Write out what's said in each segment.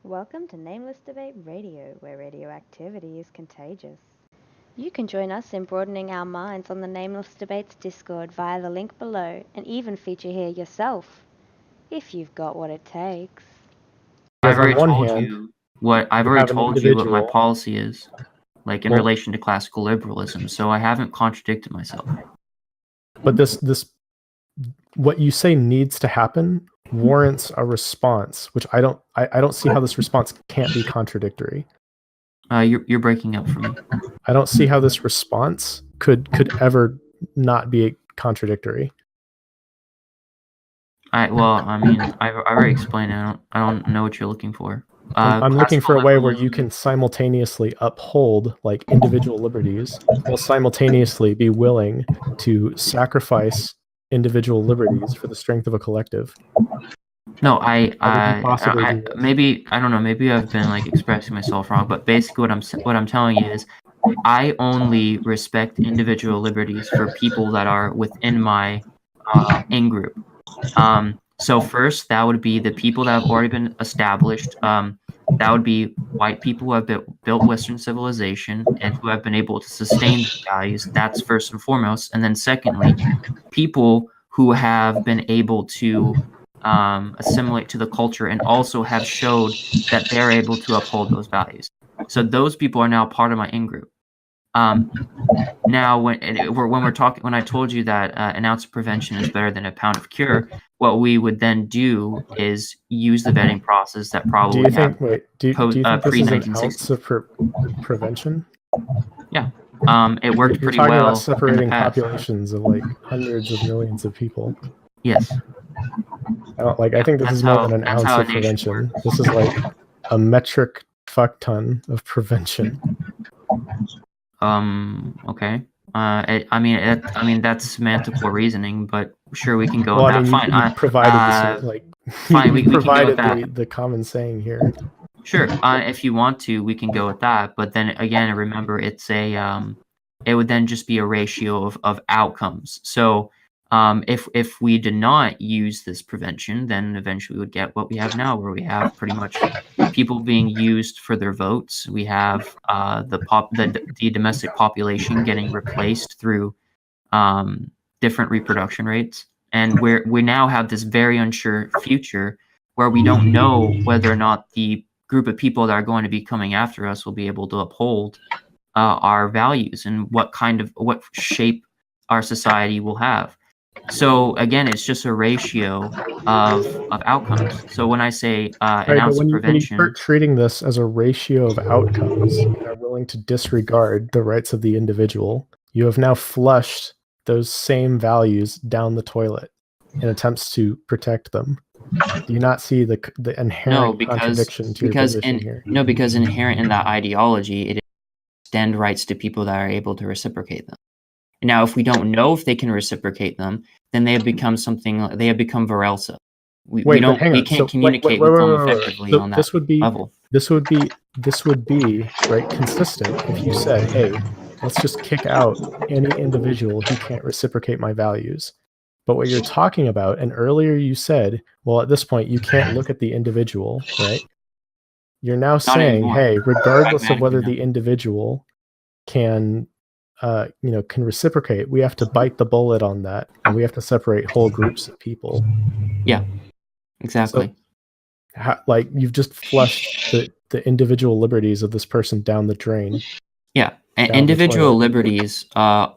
Welcome to Nameless Debate Radio, where radioactivity is contagious. You can join us in broadening our minds on the Nameless Debates Discord via the link below, and even feature here yourself, if you've got what it takes. I've already one told hand, you what have an my individual- policy is, like in Well- relation to classical liberalism. So I haven't contradicted myself. But this what you say needs to happen warrants a response, which I don't see how this response can't be contradictory. You're breaking up for me. I don't see how this response could ever not be contradictory. I already explained. I don't know what you're looking for. I'm looking for a way where you liberalism- can simultaneously uphold like individual liberties while simultaneously be willing to sacrifice individual liberties for the strength of a collective. No, How would you possibly do this? maybe I don't know. Maybe I've been like expressing myself wrong, but basically what I'm telling you is, I only respect individual liberties for people that are within my in group. So first, that would be the people that have already been established. That would be white people who have built Western civilization and who have been able to sustain the values. That's first and foremost. And then secondly, people who have been able to assimilate to the culture and also have showed that they're able to uphold those values. So those people are now part of my in-group. Now, when I told you that an ounce of prevention is better than a pound of cure, what we would then do is use the vetting process that Do probably you think? Wait, do you think this is an pre-1960. ounce of prevention? It worked You're pretty talking well about separating in the past. populations of like hundreds of millions of people. Yes. I think this is more than an That's ounce how of a nation prevention. This is like a metric fuck ton of prevention. Okay. That's semantical reasoning, but sure, we can go with that. Fine. You provided fine, we can go with provided that. the common saying here. Sure. If you want to, we can go with that. But then again, remember, it's it would then just be a ratio of outcomes. So, if we did not use this prevention, then eventually we would get what we have now, where we have pretty much people being used for their votes. We have the domestic population getting replaced through different reproduction rates, and we now have this very unsure future where we don't know whether or not the group of people that are going to be coming after us will be able to uphold our values and what shape our society will have. So again, it's just a ratio of outcomes. So when I say an ounce of prevention, when you start treating this as a ratio of outcomes and are willing to disregard the rights of the individual, you have now flushed those same values down the toilet in attempts to protect them. Do you not see the inherent contradiction to your position here? No, because inherent in that ideology, it extend rights to people that are able to reciprocate them. Now, if we don't know if they can reciprocate them, then they have become Varelsa. We can't communicate with them effectively on that level. This would be right consistent if you said, hey, let's just kick out any individual who can't reciprocate my values. But what you're talking about, and earlier you said, well, at this point, you can't look at the individual, right? You're now saying, hey, regardless of whether the individual can reciprocate, we have to bite the bullet on that, and we have to separate whole groups of people. Yeah, exactly. So, you've just flushed the individual liberties of this person down the drain. Yeah, and individual liberties are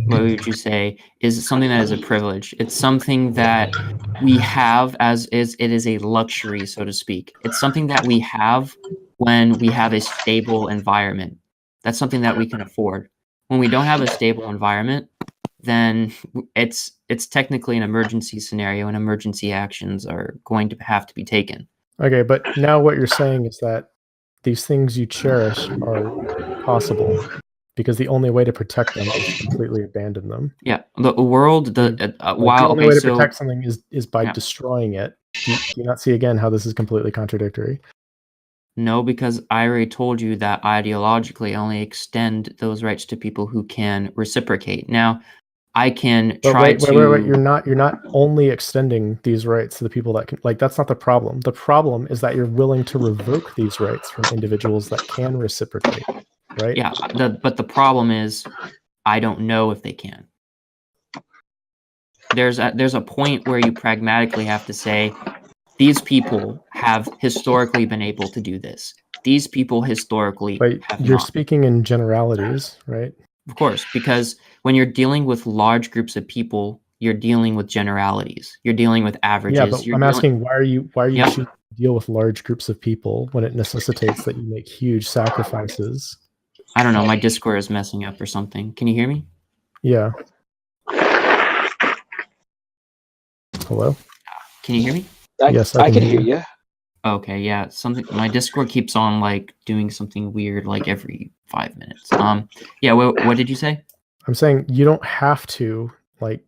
what would you say is something that is a privilege. It's something that we have it is a luxury, so to speak. It's something that we have when we have a stable environment. That's something that we can afford. When we don't have a stable environment, then it's technically an emergency scenario, and emergency actions are going to have to be taken. Okay, but now what you're saying is that these things you cherish are possible because the only way to protect them is to completely abandon them. Yeah, the world. The only way to protect something is by destroying it. Do you not see again how this is completely contradictory? No, because I already told you that ideologically I only extend those rights to people who can reciprocate. Now, I can But try wait, to. wait. You're not only extending these rights to the people that can. Like, that's not the problem. The problem is that you're willing to revoke these rights from individuals that can reciprocate, right? Yeah, but the problem is, I don't know if they can. There's a point where you pragmatically have to say, these people have historically been able to do this. These people historically But have you're not. speaking in generalities, right? Of course, because when you're dealing with large groups of people, you're dealing with generalities. You're dealing with averages. Yeah, but I'm asking, why are you Yep. choosing to deal with large groups of people when it necessitates that you make huge sacrifices? I don't know. My Discord is messing up or something. Can you hear me? Yeah. Hello? Can you hear me? Yes, I can hear you. Okay, yeah. My Discord keeps on like doing something weird like every 5 minutes. Yeah, what did you say? I'm saying you don't have to like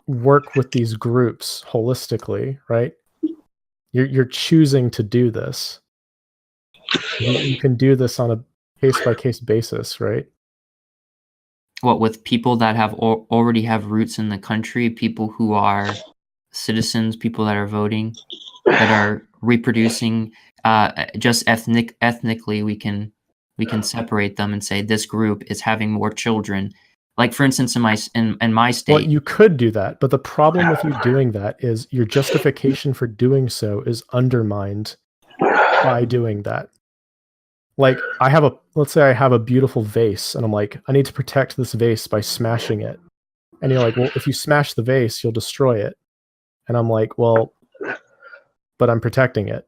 work with these groups holistically, right? You're choosing to do this. You can do this on a case-by-case basis, right? What, with people that have already have roots in the country, people who are citizens, people that are voting, that are reproducing, just ethnically, we can separate them and say this group is having more children. Like, for instance, in my state. Well, you could do that, but the problem with you doing that is your justification for doing so is undermined by doing that. Like, let's say I have a beautiful vase, and I'm like, I need to protect this vase by smashing it. And you're like, well, if you smash the vase, you'll destroy it. And I'm like, well, but I'm protecting it.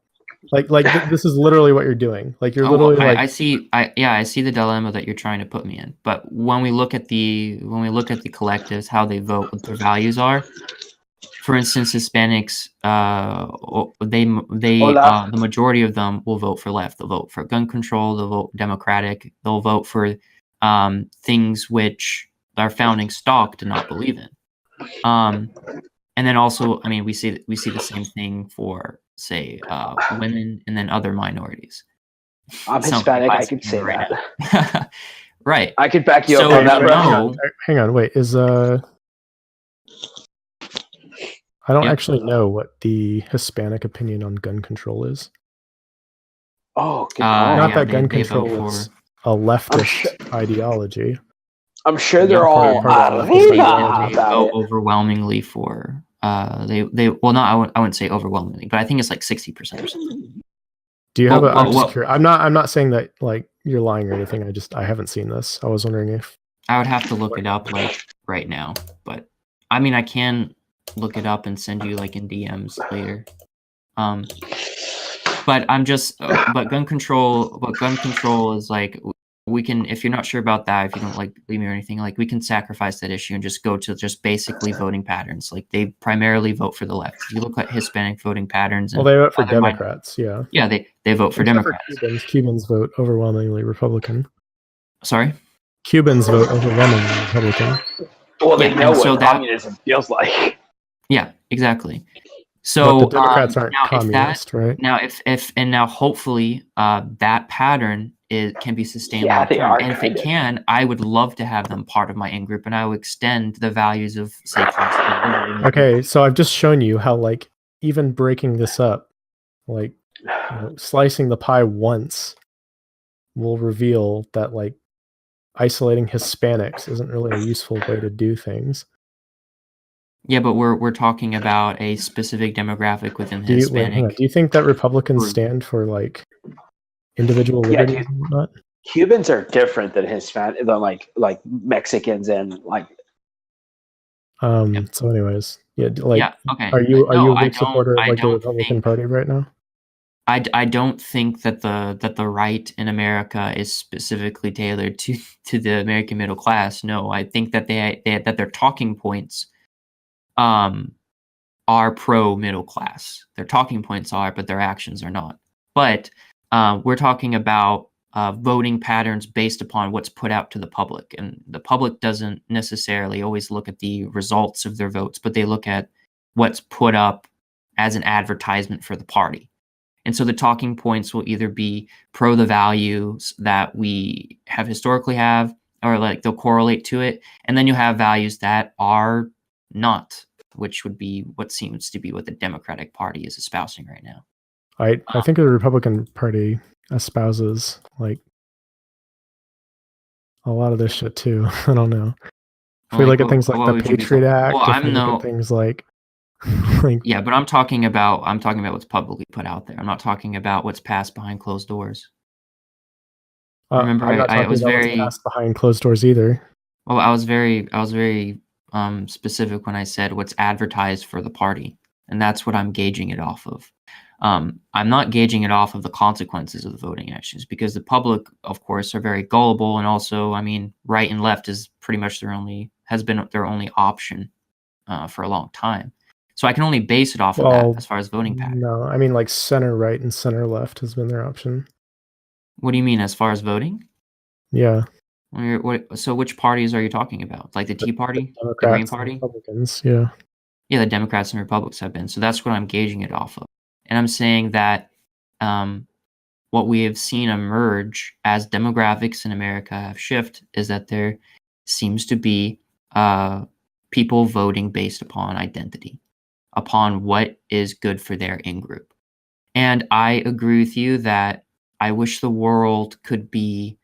This is literally what you're doing. Like, you're literally like, I see the dilemma that you're trying to put me in. But when we look at the collectives, how they vote, what their values are. For instance, Hispanics, the majority of them will vote for left. They'll vote for gun control. They'll vote Democratic. They'll vote for things which our founding stock did not believe in. And then also, I mean, we see the same thing for, say, women and then other minorities. I'm Hispanic. I can say that. Right. I could back you up on that, bro. Hang on, wait. I don't actually know what the Hispanic opinion on gun control is. Oh, good not that gun control is a leftist ideology. I'm sure they're all overwhelmingly for I wouldn't say overwhelmingly, but I think it's like 60% or something. Do you have I'm just curious. I'm not saying that like you're lying or anything. I haven't seen this. I was wondering if I would have to look it up like right now, but I mean I can look it up and send you like in DMs later. But I'm just but gun control is like, we can, if you're not sure about that, if you don't like believe me or anything, like we can sacrifice that issue and just go to just basically voting patterns. Like they primarily vote for the left. If you look at Hispanic voting patterns, well, they vote for Democrats. Yeah, they vote for Democrats. Cubans vote overwhelmingly Republican. Sorry? Cubans vote overwhelmingly Republican. Well, they know what communism feels like. Yeah, exactly. So but the Democrats aren't communist, right? Now, now hopefully that pattern can be sustained. Yeah, they are. And if it can, I would love to have them part of my in-group, and I would extend the values of, say, class. Okay, so I've just shown you how, like, even breaking this up, like, slicing the pie once will reveal that, like, isolating Hispanics isn't really a useful way to do things. Yeah, but we're talking about a specific demographic within the Hispanic. Do you think that Republicans stand for like individual liberty and whatnot? Cubans are different than Hispanic, than like Mexicans and like. So, anyways, okay. Are you a big supporter of like the Republican Party right now? I don't think that the right in America is specifically tailored to the American middle class. No, I think that that their talking points are pro middle class. Their talking points are, but their actions are not. But we're talking about voting patterns based upon what's put out to the public, and the public doesn't necessarily always look at the results of their votes, but they look at what's put up as an advertisement for the party. And so the talking points will either be pro the values that we have historically have, or like they'll correlate to it, and then you have values that are not, which would be what seems to be what the Democratic Party is espousing right now. I think the Republican Party espouses like a lot of this shit too. I don't know. If we look at things like the Patriot Act, if we look at things like yeah, but I'm talking about what's publicly put out there. I'm not talking about what's passed behind closed doors. Remember, I'm not I was about very what's passed behind closed doors either. Well, I was very specific when I said what's advertised for the party, and that's what I'm gauging it off of. I'm not gauging it off of the consequences of the voting actions, because the public, of course, are very gullible, and also, I mean, right and left is pretty much has been their only option for a long time. So I can only base it off of that as far as voting pattern. No, I mean like center right and center left has been their option. What do you mean as far as voting? Yeah. So which parties are you talking about? Like the Tea Party, the Green Party, Republicans? Yeah. Yeah, the Democrats and Republicans have been. So that's what I'm gauging it off of, and I'm saying that what we have seen emerge as demographics in America have shifted is that there seems to be people voting based upon identity, upon what is good for their in-group. And I agree with you that I wish the world could be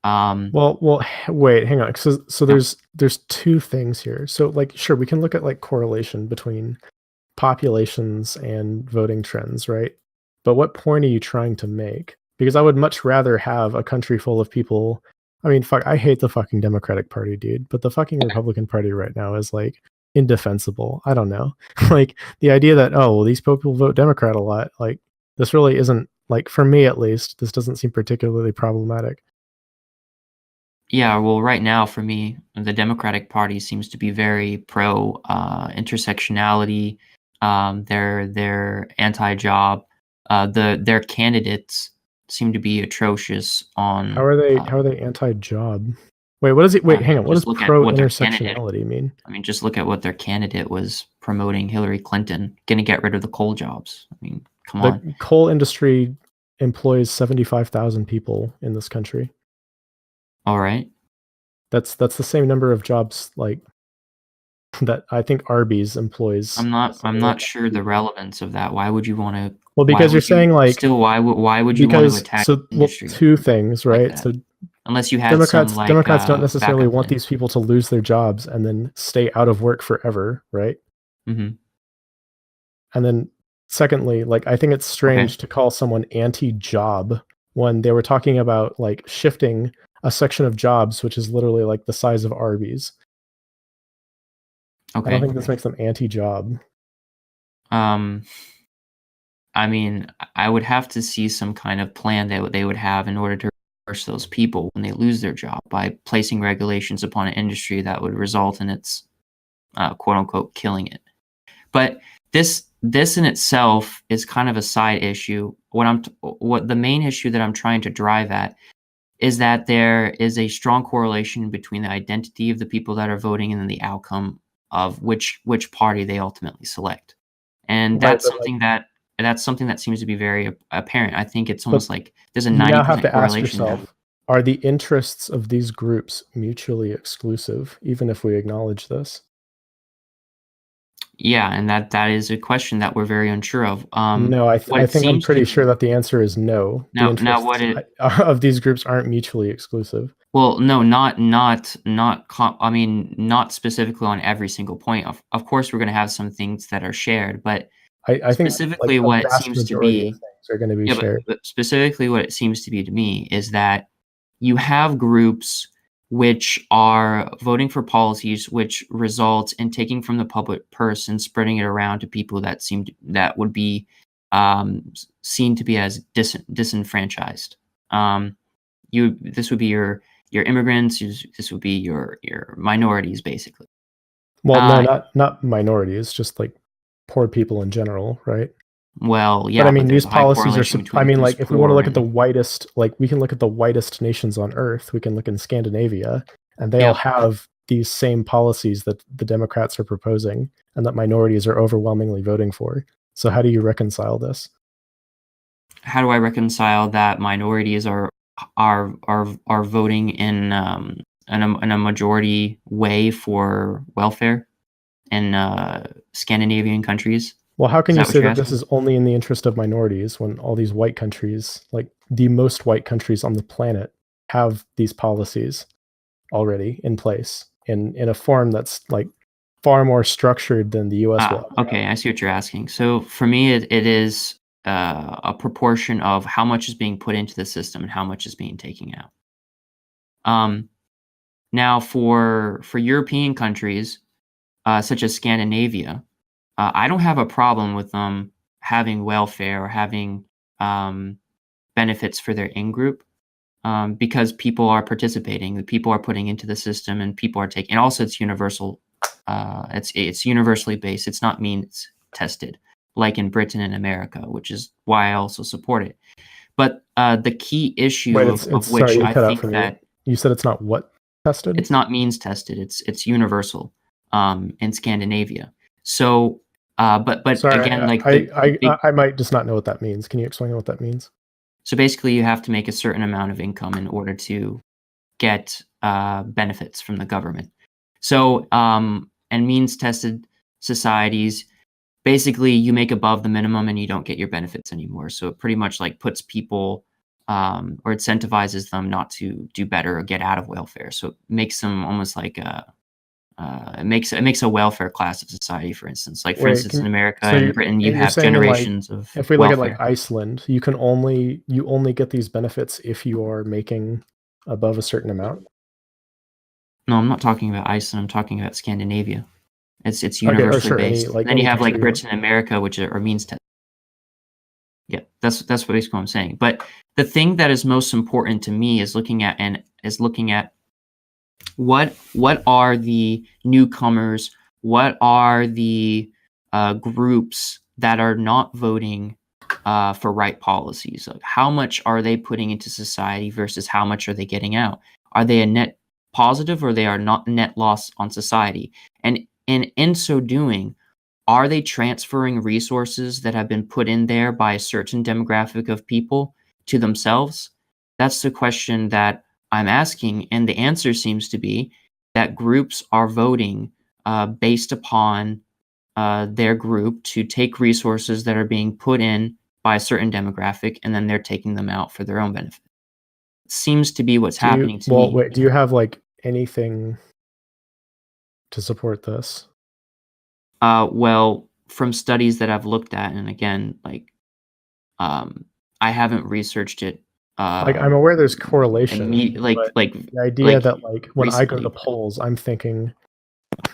well, wait, hang on. So there's two things here. So like, sure, we can look at like correlation between populations and voting trends, right? But what point are you trying to make? Because I would much rather have a country full of people. I mean, fuck, I hate the fucking Democratic Party, dude, but the fucking Republican Party right now is like indefensible. I don't know. Like the idea that, oh, well, these people vote Democrat a lot, like this really isn't, like, for me at least, this doesn't seem particularly problematic. Yeah, well, right now for me, the Democratic Party seems to be very pro intersectionality. They're anti-job. Their candidates seem to be atrocious on. How are they anti-job? Wait, what is it? Wait, hang on. What does pro intersectionality mean? I mean, just look at what their candidate was promoting: Hillary Clinton, going to get rid of the coal jobs. I mean, come on. The coal industry employs 75,000 people in this country. All right. That's the same number of jobs like that I think Arby's employs. I'm not sure the relevance of that. Why would you want to? Well, because you're saying like still why would you want to attack the industry? Two things, right? Like so unless you had Democrats don't necessarily want these people to lose their jobs and then stay out of work forever, right? Mm-hmm. And then secondly, like I think it's strange to call someone anti-job when they were talking about like shifting a section of jobs, which is literally like the size of Arby's. Okay. I don't think this makes them anti-job. I mean, I would have to see some kind of plan that they would have in order to reverse those people when they lose their job by placing regulations upon an industry that would result in its quote unquote killing it. But this in itself is kind of a side issue. What the main issue that I'm trying to drive at is that there is a strong correlation between the identity of the people that are voting and then the outcome of which party they ultimately select. And that's something that seems to be very apparent. I think it's almost like there's a 90% correlation. You now have to ask yourself, are the interests of these groups mutually exclusive, even if we acknowledge this? Yeah, and that is a question that we're very unsure of. No, I think I'm pretty sure that the answer is no. The interests of these groups aren't mutually exclusive. Well, no, not specifically on every single point. Of course, we're going to have some things that are shared, but I think specifically what it seems to be are going to be shared. But specifically, what it seems to be to me is that you have groups which are voting for policies which result in taking from the public purse and spreading it around to people that would be seen to be as disenfranchised. This would be your immigrants. This would be your minorities, basically. Well, no, not minorities, just like poor people in general, right? Well, yeah. But I mean, these policies are. I mean, like, if we want to look at the whitest, like, we can look at the whitest nations on Earth. We can look in Scandinavia, and they all have these same policies that the Democrats are proposing, and that minorities are overwhelmingly voting for. So, how do you reconcile this? How do I reconcile that minorities are voting in and a majority way for welfare in Scandinavian countries. Well, how can Is you that what say you're that this asking? is only in the interest of minorities when all these white countries, like the most white countries on the planet, have these policies already in place in a form that's like far more structured than the US will ever have? Okay, I see what you're asking. So for me, it is a proportion of how much is being put into the system and how much is being taken out. Now, for European countries, such as Scandinavia, I don't have a problem with them having welfare or having benefits for their in-group, because people are participating, the people are putting into the system, and people are taking. And also, it's universal. It's universally based. It's not means tested, like in Britain and America, which is why I also support it. But the key issue Wait, of which sorry, you I cut out think for me. that You said it's not what tested? it's not means tested. It's universal in Scandinavia. So, but Sorry, again, like the big. I might just not know what that means. Can you explain what that means? So basically, you have to make a certain amount of income in order to get benefits from the government. So, and means tested societies, basically, you make above the minimum and you don't get your benefits anymore. So it pretty much like puts people or incentivizes them not to do better or get out of welfare. So it makes them almost like it makes a welfare class of society. For instance, like for Wait, instance, in America so and Britain, you you're have saying in like generations of if we look at welfare. like Iceland, you only get these benefits if you are making above a certain amount? No, I'm not talking about Iceland. I'm talking about Scandinavia. It's Okay, or universally sure, based. like Then you any have like country. Britain and America, which are means tested. Yeah, that's what basically what I'm saying. But the thing that is most important to me is looking at what are the newcomers, what are the groups that are not voting for right policies. Like how much are they putting into society versus how much are they getting out? Are they a net positive or they are not net loss on society? And in so doing, are they transferring resources that have been put in there by a certain demographic of people to themselves? That's the question that I'm asking, and the answer seems to be that groups are voting based upon their group to take resources that are being put in by a certain demographic, and then they're taking them out for their own benefit. It seems to be what's happening to me. Wait, do you have like anything to support this? Well, from studies that I've looked at, and again, like I haven't reached it. Like I'm aware there's correlation, but like the idea like that like when I go to the recently. polls, I'm thinking,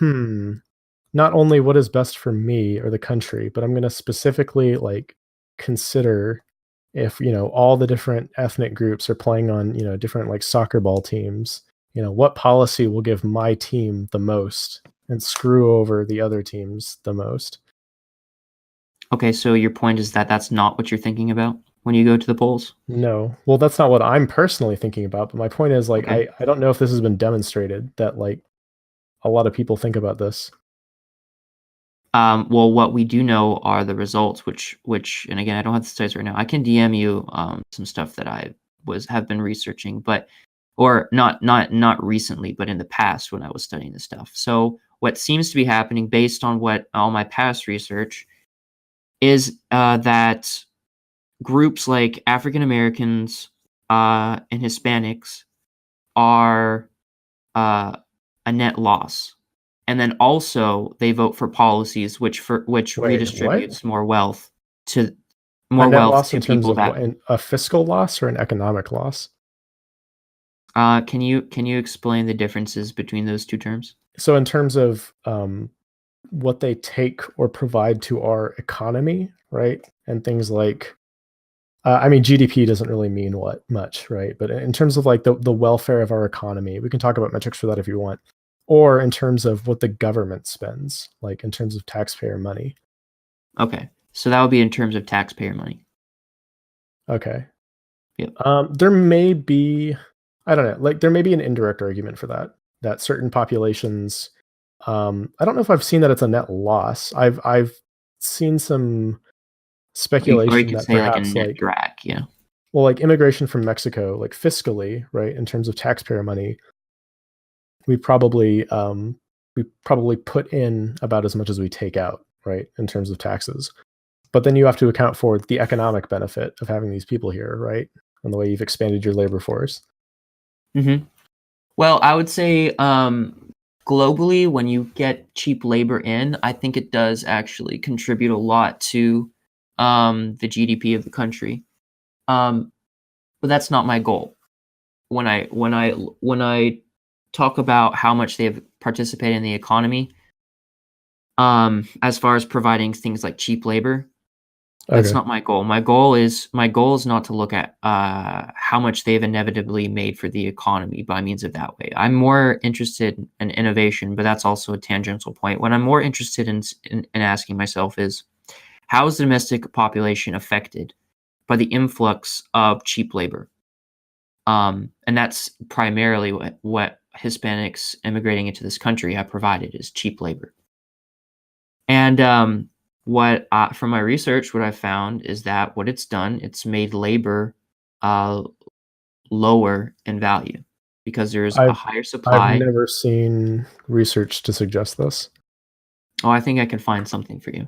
not only what is best for me or the country, but I'm going to specifically like consider if all the different ethnic groups are playing on different like soccer ball teams, what policy will give my team the most and screw over the other teams the most. Okay, so your point is that that's not what you're thinking about when you go to the polls? No, well, that's not what I'm personally thinking about, but my point is like Okay. I don't know if this has been demonstrated that like a lot of people think about this. Well, what we do know are the results, which, and again, I don't have the studies right now. I can DM you some stuff that I have been researching, but or not recently, but in the past when I was studying this stuff. So what seems to be happening based on what all my past research is that groups like African Americans and Hispanics are a net loss. And then also they vote for policies which Wait, redistributes more wealth to a net loss to in terms people of that a fiscal loss or an economic loss? can you explain the differences between those two terms? So in terms of what they take or provide to our economy, right? And things like I mean, GDP doesn't really mean much, right? But in terms of like the welfare of our economy, we can talk about metrics for that if you want. Or in terms of what the government spends, like in terms of taxpayer money. Okay, so that would be in terms of taxpayer money. Okay. Yep. There may be, I don't know, like there may be an indirect argument for that certain populations. I don't know if I've seen that it's a net loss. I've seen some speculation Or you could that say like a perhaps net drag, yeah. Well, like immigration from Mexico, like fiscally, right, in terms of taxpayer money, we probably put in about as much as we take out, right, in terms of taxes. But then you have to account for the economic benefit of having these people here, right, and the way you've expanded your labor force. Mm-hmm. Well, I would say globally, when you get cheap labor in, I think it does actually contribute a lot to the GDP of the country. But that's not my goal. When I talk about how much they have participated in the economy, as far as providing things like cheap labor, that's not my goal. My goal is not to look at how much they've inevitably made for the economy by means of that way. I'm more interested in innovation, but that's also a tangential point. What I'm more interested in asking myself is, how is the domestic population affected by the influx of cheap labor? And that's primarily what Hispanics immigrating into this country have provided, is cheap labor. And from my research, what I found is that what it's done, it's made labor lower in value because there's a higher supply. I've never seen research to suggest this. Oh, I think I can find something for you.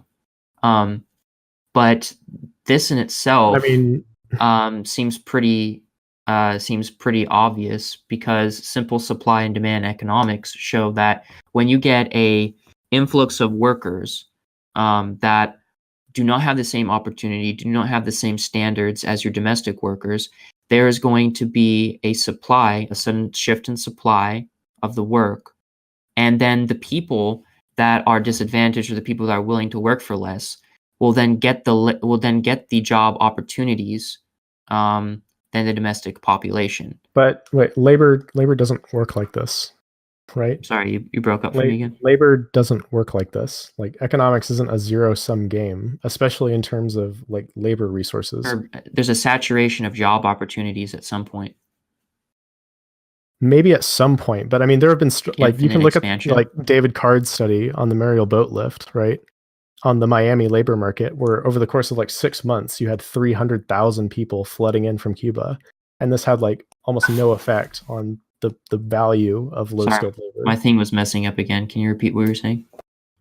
But this in itself, I mean, seems pretty obvious, because simple supply and demand economics show that when you get a influx of workers that do not have the same opportunity, do not have the same standards as your domestic workers, there is going to be a sudden shift in supply of the work. And then the people that are disadvantaged, or the people that are willing to work for less, will then get the job opportunities than the domestic population. But wait, labor doesn't work like this, right? Sorry, you broke up for me again. Labor doesn't work like this. Like, economics isn't a zero-sum game, especially in terms of like labor resources. There's a saturation of job opportunities at some point. Maybe at some point, but I mean, there have been you can look expansion. at like David Card's study on the Mariel boat lift, right, on the Miami labor market, where over the course of like 6 months, you had 300,000 people flooding in from Cuba, and this had like almost no effect on the value of low-skilled labor. My thing was messing up again. Can you repeat what you were saying?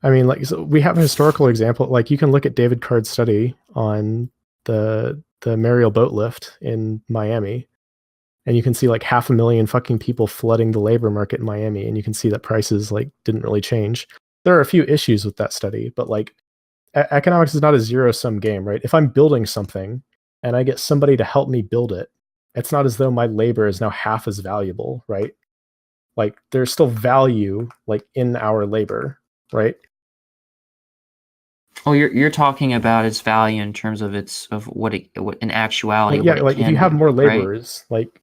I mean, like, so we have a historical example. Like, you can look at David Card's study on the Mariel boat lift in Miami, and you can see like 500,000 fucking people flooding the labor market in Miami, and you can see that prices like didn't really change. There are a few issues with that study, but like, economics is not a zero-sum game, right? If I'm building something and I get somebody to help me build it, it's not as though my labor is now half as valuable, right? Like, there's still value like in our labor, right? Oh, you're talking about its value in terms of what in actuality. Well, yeah, what like if you have more laborers, right? like,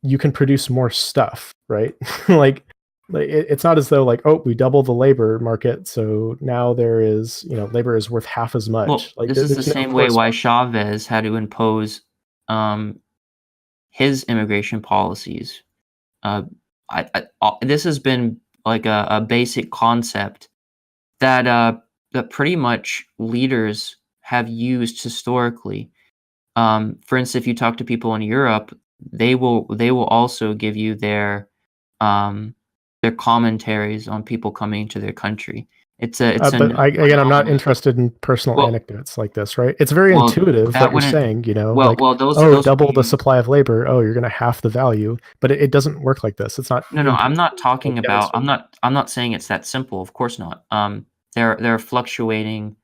you can produce more stuff, right? like it's not as though like, oh, we double the labor market, so now there is, labor is worth half as much. Well, like, this is the same way why Chavez had to impose his immigration policies. This has been like a basic concept that pretty much leaders have used historically. For instance, if you talk to people in Europe, they will also give you their commentaries on people coming to their country. I'm not interested in personal anecdotes like this, right? It's very intuitive what you're saying, double the supply of labor. Oh, you're going to half the value, but it doesn't work like this. It's not. No, I'm not talking about. I'm not saying it's that simple. Of course not. There are fluctuating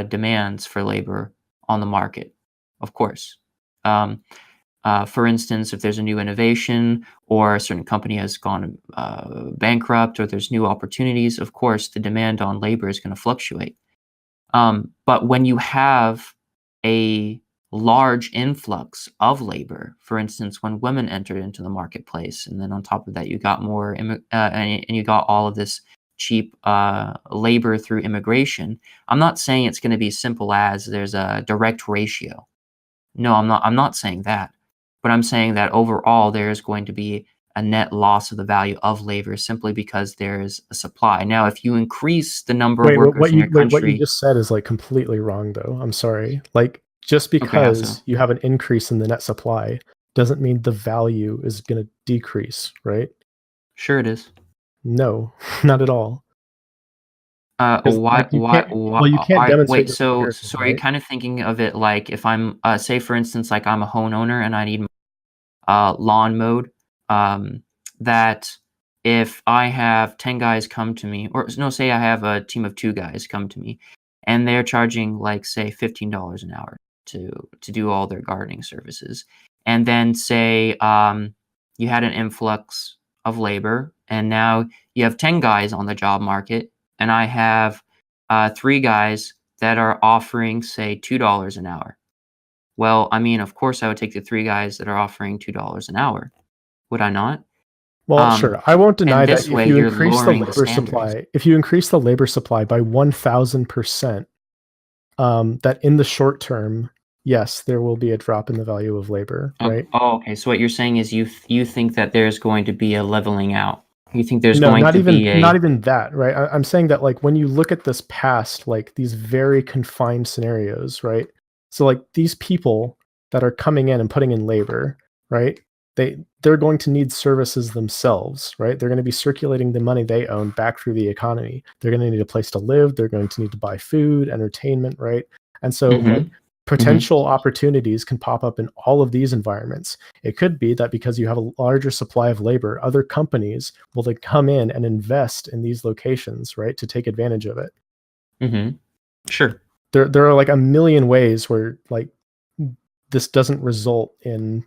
demands for labor on the market, of course. For instance, if there's a new innovation, or a certain company has gone bankrupt, or there's new opportunities, of course, the demand on labor is going to fluctuate. But when you have a large influx of labor, for instance, when women entered into the marketplace, and then on top of that, you got more, and you got all of this cheap labor through immigration. I'm not saying it's going to be simple as there's a direct ratio. No, I'm not saying that. But I'm saying that overall there is going to be a net loss of the value of labor simply because there is a supply. Now, if you increase the number of workers in your country... what you just said is like completely wrong, though. I'm sorry. Like, just because you have an increase in the net supply doesn't mean the value is going to decrease, right? Sure it is. No, not at all. 'Cause, Why, like, you why, can't why, well, you can't demonstrate wait, your so, empiricism, are you right? kind of thinking of it like if I'm, say for instance, like I'm a homeowner and I need lawn mowed, um, that if I have 10 guys come to me, or no, say I have a team of 2 guys come to me, and they're charging like say $15 an hour to do all their gardening services, and then say you had an influx of labor, and now you have 10 guys on the job market, and I have 3 guys that are offering say $2 an hour. Well, I mean, of course, I would take the 3 guys that are offering $2 an hour, would I not? Well, Um, sure. I won't and deny that this if way, you you're increase the lowering the labor standards. supply, by 1000%, that in the short term, yes, there will be a drop in the value of labor, right? Okay. So what you're saying is you think that there's going to be a leveling out. You think there's No, going to be not a even that, right? I'm saying that, like, when you look at this past, like these very confined scenarios, right? So like these people that are coming in and putting in labor, right? They're going to need services themselves, right? They're going to be circulating the money they own back through the economy. They're going to need a place to live. They're going to need to buy food, entertainment, right? And so like Mhm. potential opportunities can pop up in all of these environments. It could be that because you have a larger supply of labor, other companies will then come in and invest in these locations, right, to take advantage of it. Mhm. Sure. There are like a million ways where like this doesn't result in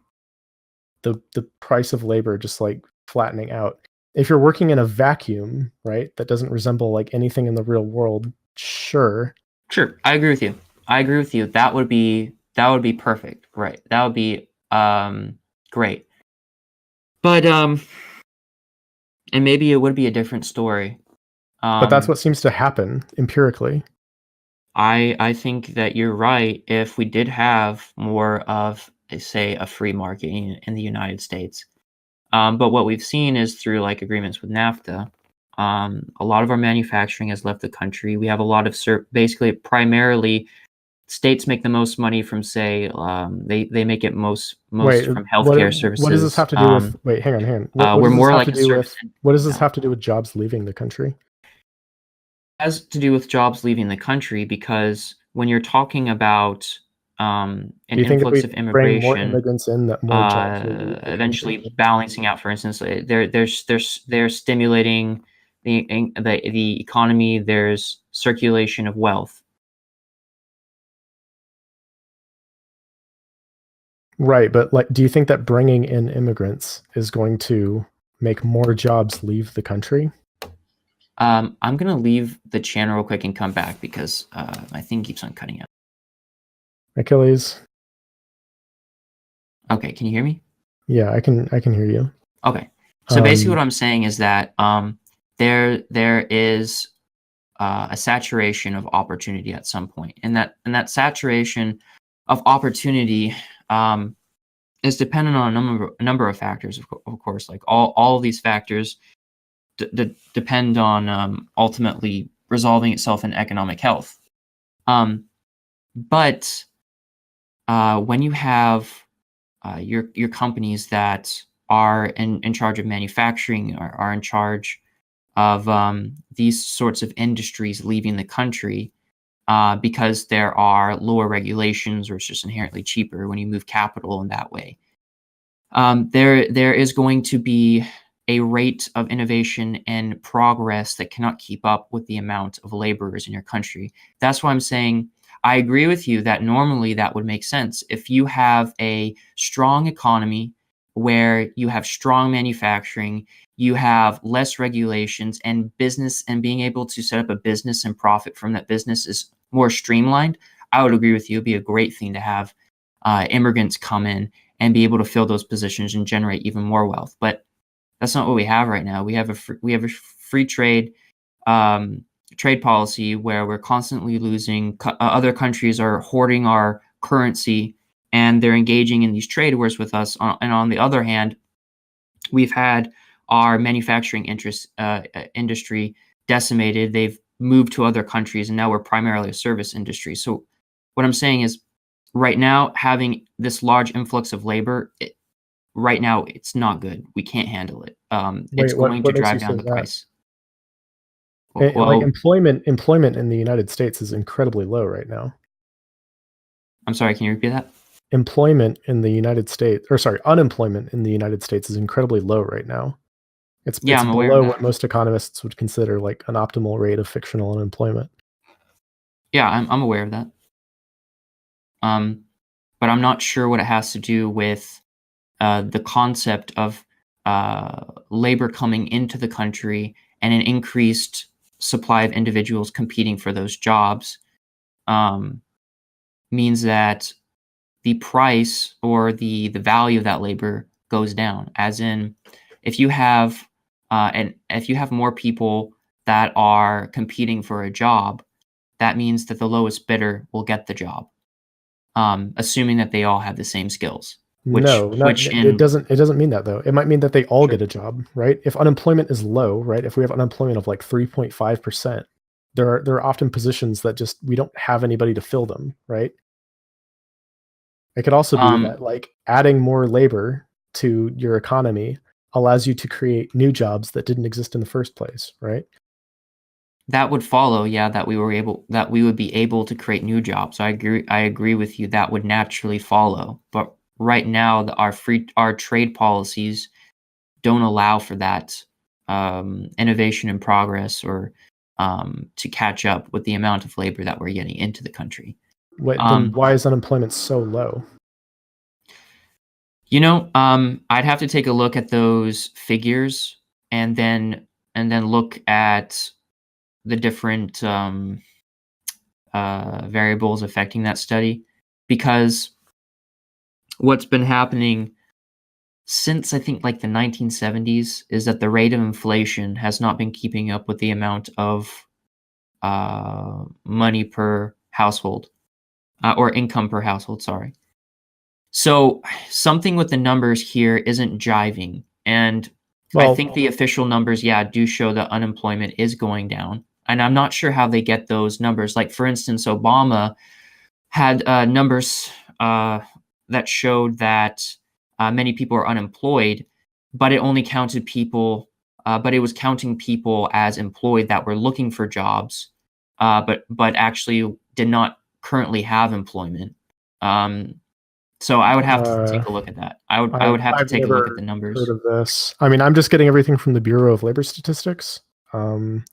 the price of labor just like flattening out. If you're working in a vacuum, right, that doesn't resemble like anything in the real world, sure. Sure. I agree with you. I agree with you. That would be perfect. Right. That would be great. But and maybe it would be a different story. But that's Um what seems to happen empirically. I think that you're right. If we did have more of, say, a free market in the United States, but what we've seen is through like agreements with NAFTA, a lot of our manufacturing has left the country. We have a lot of basically primarily states make the most money from say they make it most Wait, from healthcare what does this services. have to do with? Wait, hang on. What We're does this more have to like a do service. with? What does this No, have to do with jobs leaving the country? has to do with jobs leaving the country because when you're talking about an Do you think if influx we of bring more immigration, immigrants in, that more jobs will leave the country? eventually balancing out. For instance, they're stimulating the economy. There's circulation of wealth. Right, but like, do you think that bringing in immigrants is going to make more jobs leave the country? I'm gonna leave the channel real quick and come back because my thing keeps on cutting out. Achilles? Okay, can you hear me? Yeah, I can hear you. Okay, so basically Um, what I'm saying is that there is a saturation of opportunity at some point, and that saturation of opportunity is dependent on a number of factors, of course. Like all of these factors depend on ultimately resolving itself in economic health. But when you have your companies that are in charge of manufacturing, are in charge of these sorts of industries leaving the country because there are lower regulations or it's just inherently cheaper when you move capital in that way. There is going to be a rate of innovation and progress that cannot keep up with the amount of laborers in your country. That's why I'm saying I agree with you that normally that would make sense. If you have a strong economy where you have strong manufacturing, you have less regulations and business and being able to set up a business and profit from that business is more streamlined, I would agree with you. It'd be a great thing to have immigrants come in and be able to fill those positions and generate even more wealth. But that's not what we have right now. We have a free trade trade policy where we're constantly losing. Other countries are hoarding our currency and they're engaging in these trade wars with us. And on the other hand, we've had our manufacturing industry decimated. They've moved to other countries, and now we're primarily a service industry. So what I'm saying is, right now, having this large influx of labor, right now it's not good. We can't handle it. It's Wait, what going to makes you drive say down the that? price. Like Well, employment in the United States is incredibly low right now. I'm sorry, can you repeat that? Employment in the United States, or sorry, unemployment in the United States is incredibly low right now. It's I'm aware of below that. what most economists would consider like an optimal rate of fictional unemployment. Yeah, I'm aware of that. But I'm not sure what it has to do with the concept of labor coming into the country and an increased supply of individuals competing for those jobs means that the price or the value of that labor goes down. As in, if you have more people that are competing for a job, that means that the lowest bidder will get the job, assuming that they all have the same skills. It doesn't mean that though. It might mean that they all get a job, right? If unemployment is low, right? If we have unemployment of like 3.5%, there are often positions that just we don't have anybody to fill them, right? It could also be that like adding more labor to your economy allows you to create new jobs that didn't exist in the first place, right? That would follow, yeah, that we would be able to create new jobs. I agree with you. That would naturally follow. But right now, our trade policies don't allow for that innovation and progress, or to catch up with the amount of labor that we're getting into the country. Then why is unemployment so low? I'd have to take a look at those figures and then look at the different variables affecting that study, because what's been happening since I think like the 1970s is that the rate of inflation has not been keeping up with the amount of money per household, or income per household, sorry. So something with the numbers here isn't jiving. And I think the official numbers, do show that unemployment is going down. And I'm not sure how they get those numbers. Like, for instance, Obama had numbers that showed that many people are unemployed, but it only counted people, but it was counting people as employed that were looking for jobs, but actually did not currently have employment. So I would have to take a look at that. I would have to take a look at the numbers. Heard of this? I mean, I'm just getting everything from the Bureau of Labor Statistics. And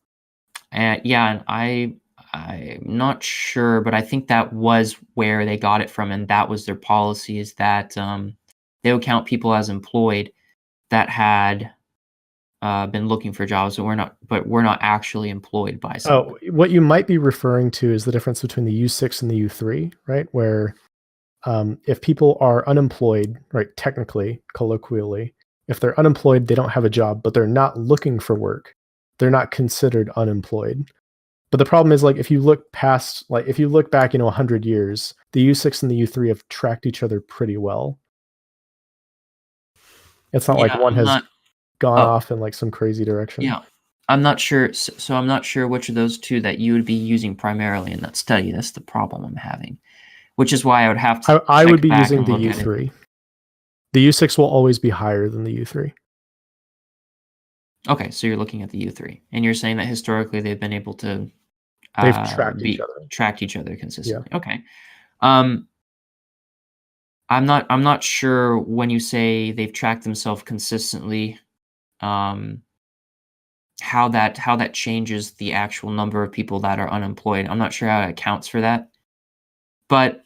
I'm not sure, but I think that was where they got it from, and that was their policy, is that they would count people as employed that had been looking for jobs, but we're not actually employed by someone. Oh, what you might be referring to is the difference between the U6 and the U3, right? Where if people are unemployed, right, technically, colloquially, if they're unemployed, they don't have a job, but they're not looking for work, they're not considered unemployed. But the problem is, like, if you look back, 100 years, the U6 and the U3 have tracked each other pretty well. It's not like one has gone off in like some crazy direction. Yeah, I'm not sure. So I'm not sure which of those two that you would be using primarily in that study. That's the problem I'm having. Which is why I would have to. I would be using the U3. The U6 will always be higher than the U3. Okay, so you're looking at the U3, and you're saying that historically they've been able to they've tracked each other consistently. Yeah. Okay. I'm not sure when you say they've tracked themselves consistently, how that changes the actual number of people that are unemployed. I'm not sure how it accounts for that, but.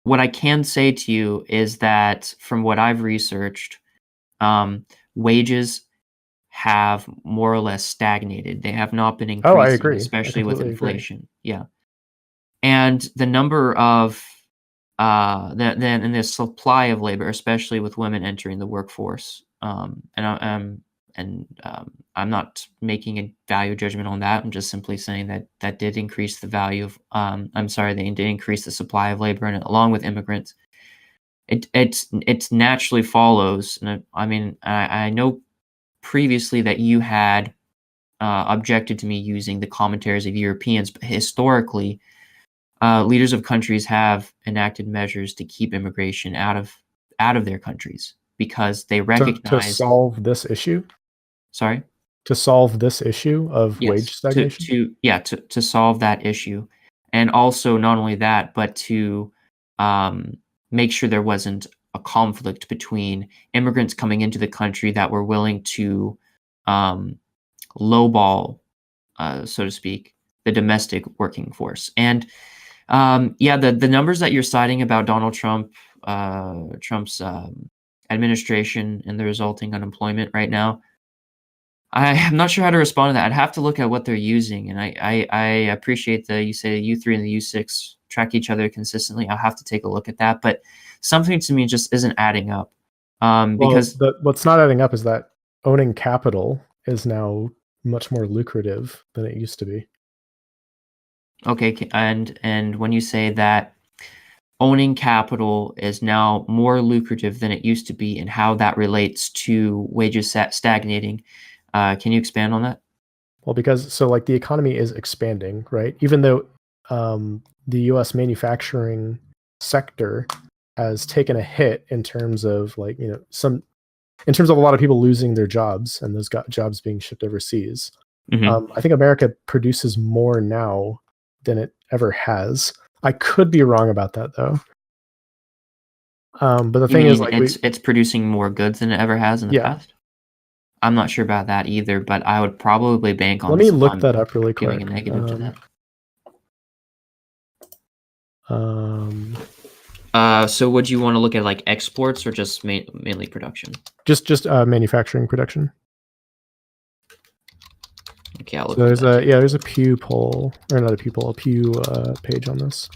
What I can say to you is that from what I've researched, wages have more or less stagnated. They have not been increasing, I agree. Especially with inflation. Agree. Yeah. And the number of the supply of labor, especially with women entering the workforce, I'm not making a value judgment on that. I'm just simply saying that did increase the value of. They did increase the supply of labor, and along with immigrants, it naturally follows. And I know previously that you had objected to me using the commentaries of Europeans, but historically, leaders of countries have enacted measures to keep immigration out of out of their countries because they To recognize. solve this issue? Sorry? To solve this issue of wage stagnation? To solve that issue. And also not only that, but to make sure there wasn't a conflict between immigrants coming into the country that were willing to lowball, so to speak, the domestic working force. And the numbers that you're citing about Donald Trump's administration and the resulting unemployment right now, I'm not sure how to respond to that. I'd have to look at what they're using, and I appreciate that you say the U3 and the U6 track each other consistently. I'll have to take a look at that, but something to me just isn't adding up. Because what's not adding up is that owning capital is now much more lucrative than it used to be. Okay, and when you say that owning capital is now more lucrative than it used to be, and how that relates to wages stagnating, can you expand on that? Well, because the economy is expanding, right? Even though the U.S. manufacturing sector has taken a hit in terms of in terms of a lot of people losing their jobs and those jobs being shipped overseas. Mm-hmm. I think America produces more now than it ever has. I could be wrong about that though. But the thing is, it's producing more goods than it ever has in the past. I'm not sure about that either, but I would probably bank on. Let me look that up really quick. Giving a negative to that. So would you want to look at like exports or just mainly production? Just manufacturing production. Okay, I'll look. So there's a Pew poll, or not a Pew poll, a Pew page on this.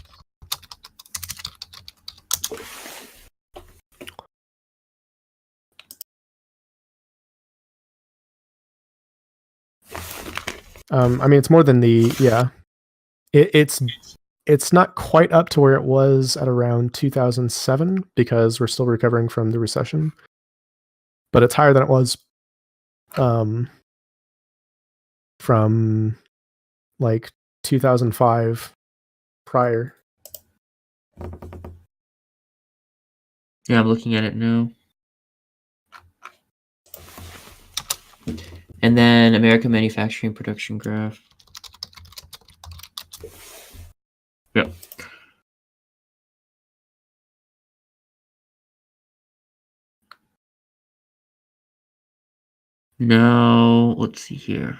It's more than it's not quite up to where it was at around 2007 because we're still recovering from the recession, but it's higher than it was from 2005 prior. Yeah, I'm looking at it now. And then American manufacturing production graph. Yep. Now, let's see here.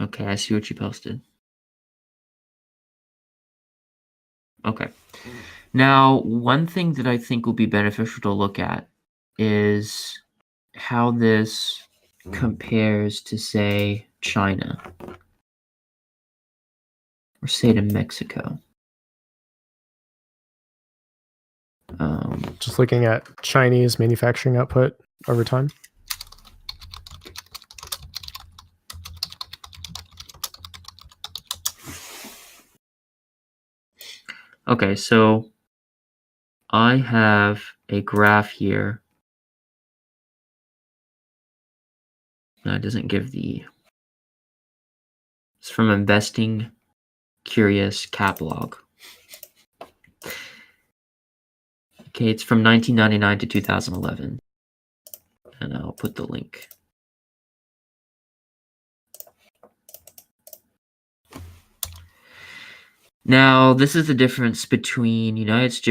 Okay, I see what you posted. Okay. Now, one thing that I think will be beneficial to look at is how this compares to, say, China. Or say to Mexico. Just looking at Chinese manufacturing output over time. Okay, so I have a graph here. No, it doesn't give the... It's from Investing Curious Catalog. Okay, it's from 1999 to 2011. And I'll put the link. Now, this is the difference between United States,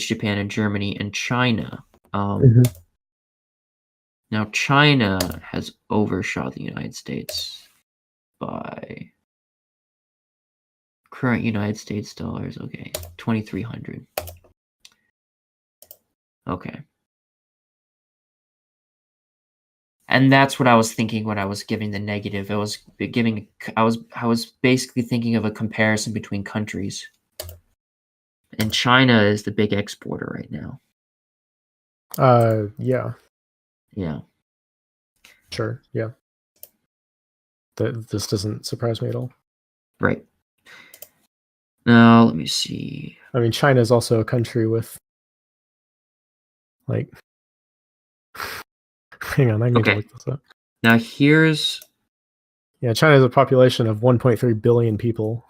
Japan, and Germany, and China. Now, China has overshot the United States by current United States dollars. Okay, 2,300. Okay. And that's what I was thinking when I was giving the negative. I was basically thinking of a comparison between countries. And China is the big exporter right now. Yeah. Yeah. Sure, yeah. This doesn't surprise me at all. Right. Now, let me see. I mean, China is also a country with Hang on, I need to Okay. look this up. Now here's Yeah, China has a population of 1.3 billion people.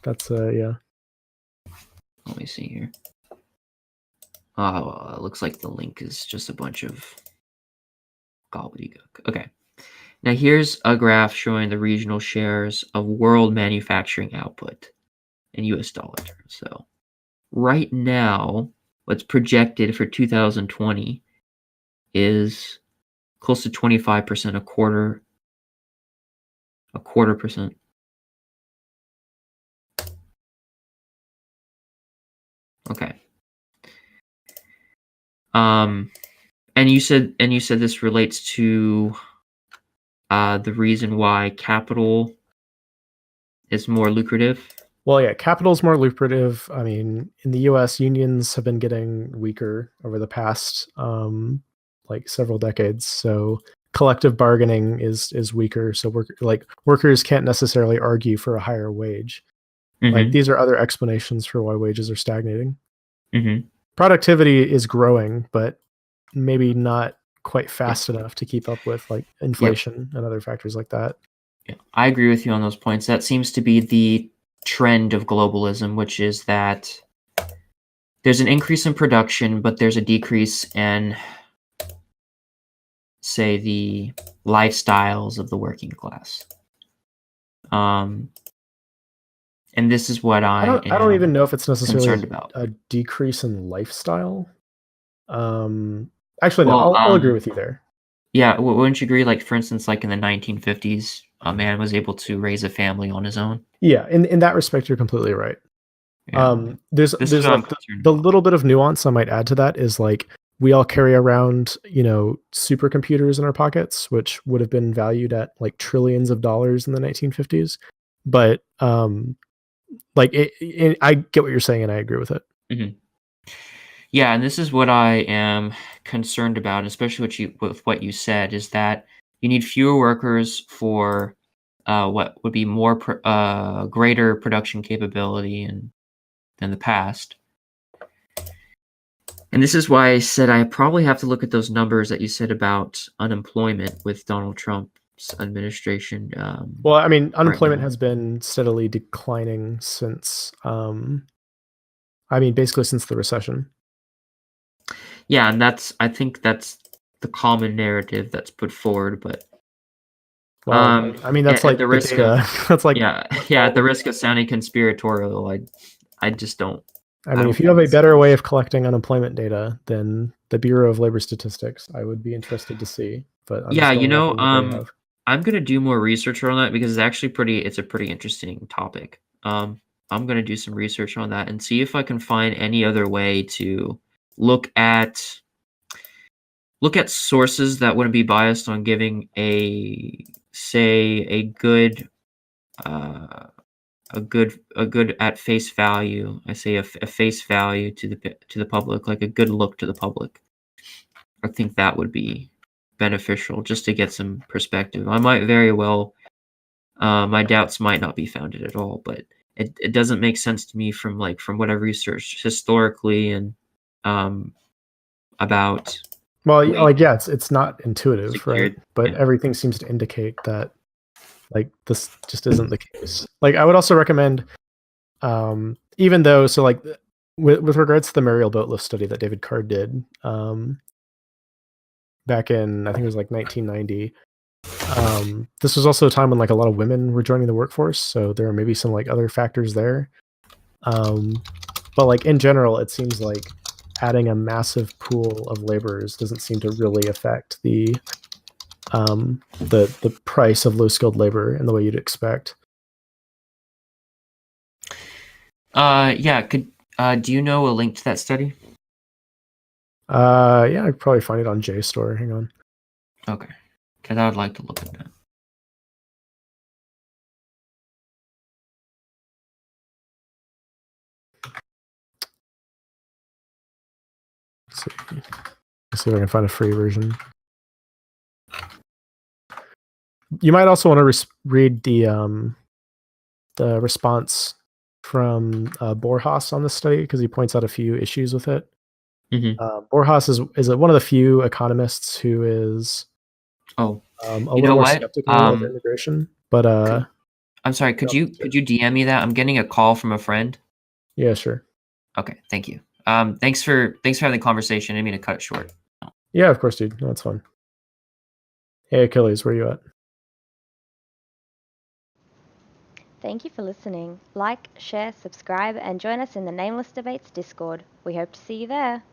That's yeah. let me see here. Oh, it looks like the link is just a bunch of gobbledygook. Okay. Now here's a graph showing the regional shares of world manufacturing output in US dollar terms. So right now, what's projected for 2020 is close to 25%, a quarter percent. Okay. And you said this relates to the reason why capital is more lucrative. Well, yeah, capital's more lucrative. I mean, in the U.S., unions have been getting weaker over the past like several decades. So collective bargaining is weaker. So workers can't necessarily argue for a higher wage. Like these are other explanations for why wages are stagnating. Productivity is growing, but maybe not quite fast enough to keep up with like inflation and other factors like that. Yeah, I agree with you on those points. That seems to be the trend of globalism, which is that there's an increase in production, but there's a decrease in, say, the lifestyles of the working class. And this is what I don't even know if it's necessarily concerned about. A decrease in lifestyle. Actually, no, I'll agree with you there. Yeah, wouldn't you agree? Like, for instance, like in the 1950s, a man was able to raise a family on his own. Yeah, in that respect, you're completely right. Yeah. There's like the little bit of nuance I might add to that is like we all carry around, supercomputers in our pockets, which would have been valued at like trillions of dollars in the 1950s. But I get what you're saying, and I agree with it. Yeah, and this is what I am concerned about, especially with what you said, is that you need fewer workers for what would be more greater production capability than the past. And this is why I said I probably have to look at those numbers that you said about unemployment with Donald Trump's administration. Well, I mean, unemployment has been steadily declining since, basically since the recession. Yeah, and I think that's the common narrative that's put forward, but that's like the risk of that's like at the risk of sounding conspiratorial, I just don't. If you have a better way of collecting unemployment data than the Bureau of Labor Statistics, I would be interested to see. But I'm gonna do more research on that because it's a pretty interesting topic. I'm gonna do some research on that and see if I can find any other way to look at sources that wouldn't be biased on giving a good at face value. I say a face value to the public, like a good look to the public. I think that would be beneficial just to get some perspective. I might very well, my doubts might not be founded at all, but it doesn't make sense to me from what I've researched historically and about. Well, it's not intuitive, right? But everything seems to indicate that this just isn't the case. I would also recommend, even though, with regards to the Mariel boat lift study that David Card did, back in, I think it was 1990. This was also a time when a lot of women were joining the workforce, so there are maybe some other factors there. But in general, it seems like adding a massive pool of laborers doesn't seem to really affect the price of low-skilled labor in the way you'd expect. Do you know a link to that study? Yeah, I'd probably find it on JSTOR. Hang on. Okay, because I would like to look at that. Let's see if I can find a free version. You might also want to read the response from Borjas on this study because he points out a few issues with it. Borjas is one of the few economists who is Oh, a you little know more what? skeptical of immigration. But I'm sorry. Could you DM me that? I'm getting a call from a friend. Yeah, sure. Okay, thank you. Thanks for having the conversation. I didn't mean to cut it short. Yeah, of course, dude. No, that's fun. Hey, Achilles, where you at? Thank you for listening. Like, share, subscribe, and join us in the Nameless Debates Discord. We hope to see you there.